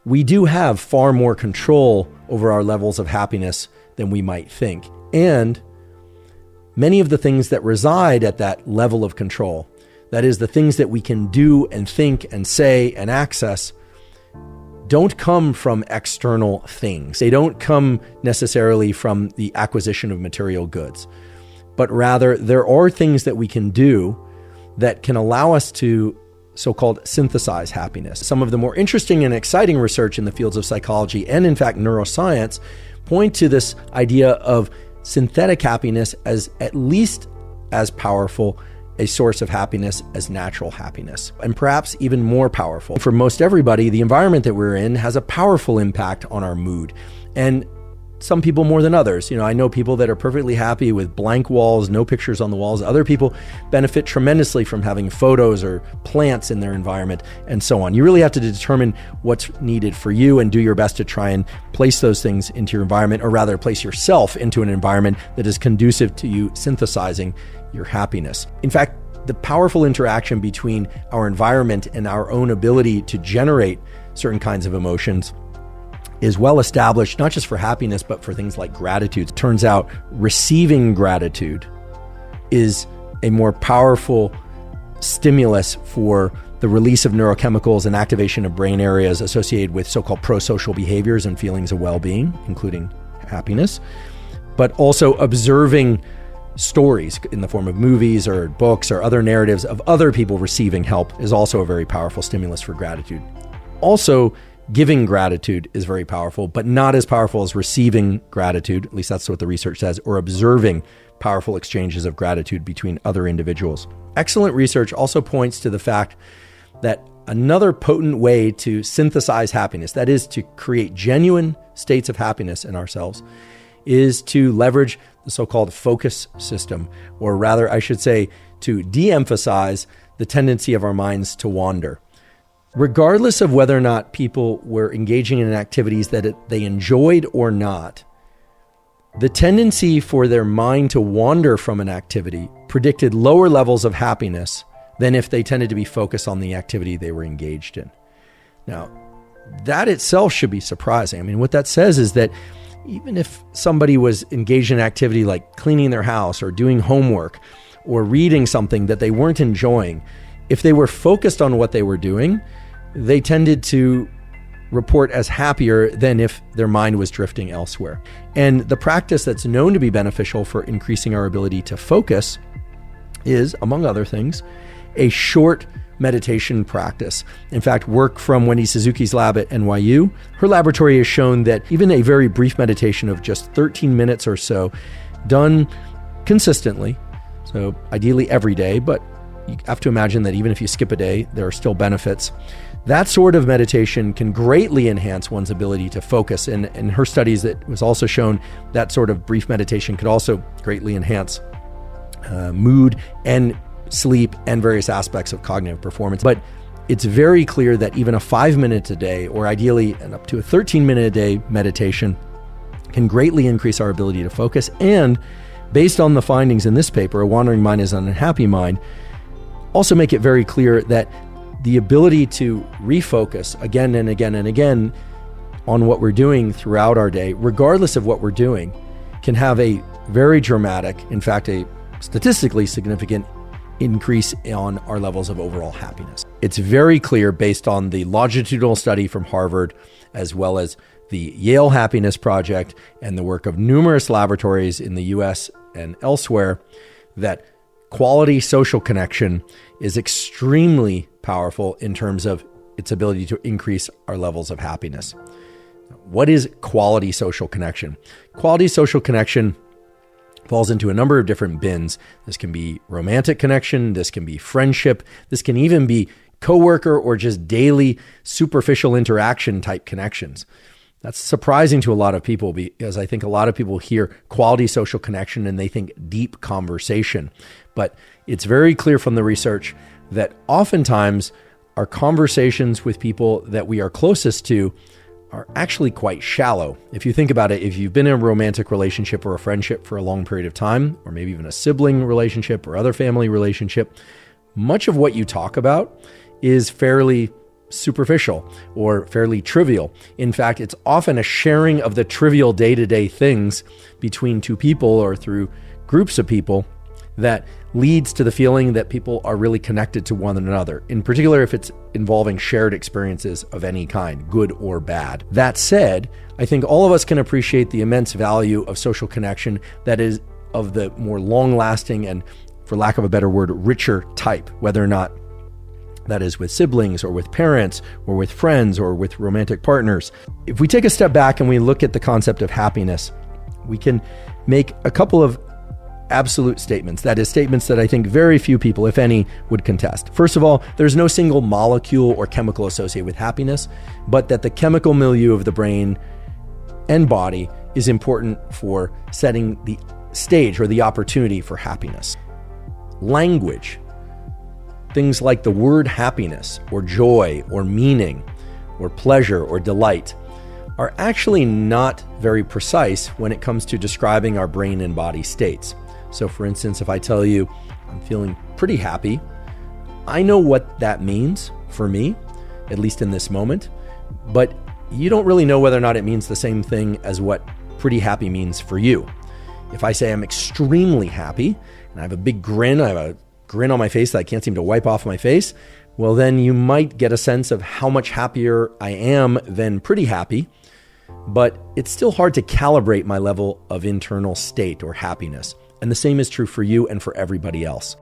we do have far more control over our levels of happiness than we might think. And many of the things that reside at that level of control, that is, the things that we can do and think and say and access, don't come from external things. They don't come necessarily from the acquisition of material goods, but rather there are things that we can do that can allow us to so-called synthesize happiness. Some of the more interesting and exciting research in the fields of psychology and, in fact, neuroscience point to this idea of synthetic happiness as at least as powerful a source of happiness as natural happiness, and perhaps even more powerful. For most everybody, the environment that we're in has a powerful impact on our mood, and some people more than others. I know people that are perfectly happy with blank walls, no pictures on the walls. Other people benefit tremendously from having photos or plants in their environment, and so on. You really have to determine what's needed for you and do your best to try and place those things into your environment, or rather place yourself into an environment that is conducive to you synthesizing your happiness. In fact, the powerful interaction between our environment and our own ability to generate certain kinds of emotions is well established, not just for happiness, but for things like gratitude. It turns out receiving gratitude is a more powerful stimulus for the release of neurochemicals and activation of brain areas associated with so-called pro-social behaviors and feelings of well-being, including happiness, but also observing stories in the form of movies or books or other narratives of other people receiving help is also a very powerful stimulus for gratitude. Also, giving gratitude is very powerful, but not as powerful as receiving gratitude, at least that's what the research says, or observing powerful exchanges of gratitude between other individuals. Excellent research also points to the fact that another potent way to synthesize happiness, that is to create genuine states of happiness in ourselves, is to leverage the so-called focus system, or rather, I should say, to de-emphasize the tendency of our minds to wander. Regardless of whether or not people were engaging in activities that they enjoyed or not, the tendency for their mind to wander from an activity predicted lower levels of happiness than if they tended to be focused on the activity they were engaged in. Now, that itself should be surprising. I mean, what that says is that even if somebody was engaged in activity like cleaning their house or doing homework or reading something that they weren't enjoying, if they were focused on what they were doing, they tended to report as happier than if their mind was drifting elsewhere. And the practice that's known to be beneficial for increasing our ability to focus is, among other things, a short meditation practice. In fact, work from Wendy Suzuki's lab at NYU, her laboratory has shown that even a very brief meditation of just 13 minutes or so, done consistently, so ideally every day, but you have to imagine that even if you skip a day, there are still benefits. That sort of meditation can greatly enhance one's ability to focus. And in her studies, it was also shown that sort of brief meditation could also greatly enhance mood and sleep and various aspects of cognitive performance. But it's very clear that even a 5 minutes a day, or ideally and up to a 13-minute a day meditation, can greatly increase our ability to focus. And based on the findings in this paper, A Wandering Mind is an Unhappy Mind, also make it very clear that the ability to refocus again and again and again on what we're doing throughout our day, regardless of what we're doing, can have a very dramatic, in fact, a statistically significant increase on our levels of overall happiness. It's very clear based on the longitudinal study from Harvard, as well as the Yale Happiness Project and the work of numerous laboratories in the US and elsewhere, that quality social connection is extremely powerful in terms of its ability to increase our levels of happiness. What is quality social connection? Quality social connection falls into a number of different bins. This can be romantic connection, this can be friendship, this can even be coworker or just daily superficial interaction type connections. That's surprising to a lot of people because I think a lot of people hear quality social connection and they think deep conversation. But it's very clear from the research that oftentimes our conversations with people that we are closest to are actually quite shallow. If you think about it, if you've been in a romantic relationship or a friendship for a long period of time, or maybe even a sibling relationship or other family relationship, much of what you talk about is fairly superficial or fairly trivial. In fact, it's often a sharing of the trivial day-to-day things between two people or through groups of people that leads to the feeling that people are really connected to one another, in particular if it's involving shared experiences of any kind, good or bad. That said, I think all of us can appreciate the immense value of social connection that is of the more long-lasting and, for lack of a better word, richer type, whether or not that is with siblings or with parents or with friends or with romantic partners. If we take a step back and we look at the concept of happiness, we can make a couple of absolute statements. That is, statements that I think very few people, if any, would contest. First of all, there's no single molecule or chemical associated with happiness, but that the chemical milieu of the brain and body is important for setting the stage or the opportunity for happiness. Language. Things like the word happiness or joy or meaning or pleasure or delight are actually not very precise when it comes to describing our brain and body states. So for instance, if I tell you I'm feeling pretty happy, I know what that means for me, at least in this moment, but you don't really know whether or not it means the same thing as what pretty happy means for you. If I say I'm extremely happy and I have a big grin, I have a grin on my face that I can't seem to wipe off my face, well, then you might get a sense of how much happier I am than pretty happy, but it's still hard to calibrate my level of internal state or happiness. And the same is true for you and for everybody else.